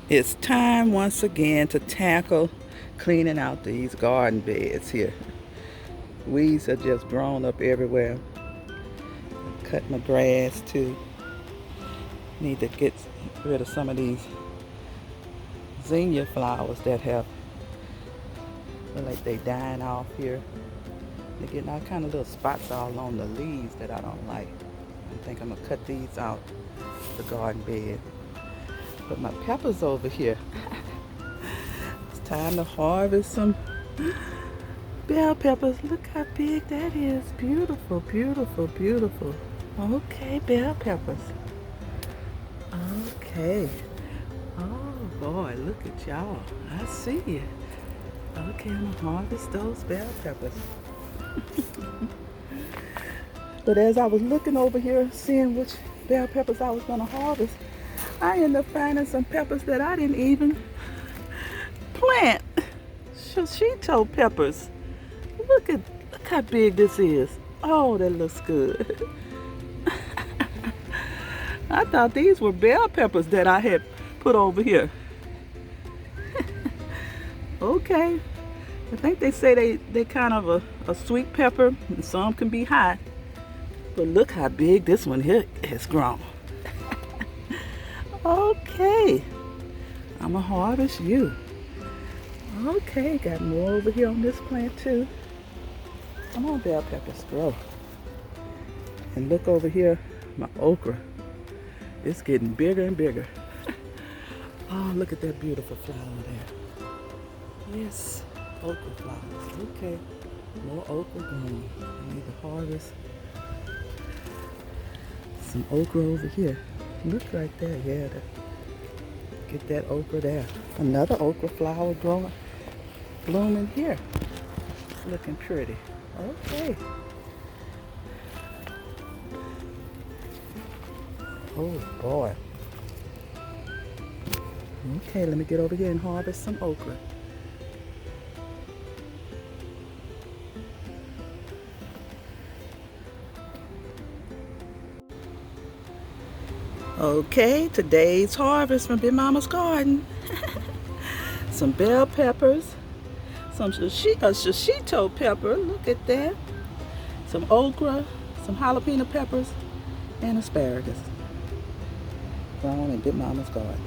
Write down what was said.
It's time once again to tackle cleaning out these garden beds here. Weeds are just grown up everywhere. Cut my grass too. Need to get rid of some of these zinnia flowers that have look like they dying off here. They're getting all kind of little spots all on the leaves that I don't like. I think I'm gonna cut these out the garden bed. But my peppers over here. It's time to harvest some bell peppers. Look how big that is. Beautiful, beautiful, beautiful. Okay, bell peppers. Okay. Oh boy, look at y'all. I see you. Okay, I'm gonna harvest those bell peppers. But as I was looking over here, seeing which bell peppers I was gonna harvest, I ended up finding some peppers that I didn't even plant. Shishito peppers. Look how big this is. Oh, that looks good. I thought these were bell peppers that I had put over here. Okay. I think they say they kind of a sweet pepper, and some can be hot. But look how big this one here has grown. Okay. I'm gonna harvest you. Okay, got more over here on this plant too. Come on, bell peppers, grow. And look over here, my okra. It's getting bigger and bigger. Oh, look at that beautiful flower there. Yes, okra flowers. Okay, more okra growing. I need to harvest some okra over here. Look right there, yeah. Get that okra there. Another okra flower growing, blooming here. It's looking pretty. Okay. Oh boy. Okay, let me get over here and harvest some okra. Okay, today's harvest from Big Mama's garden. Some bell peppers, some shishito pepper, look at that. Some okra, some jalapeno peppers, and asparagus. Grown in Big Mama's garden.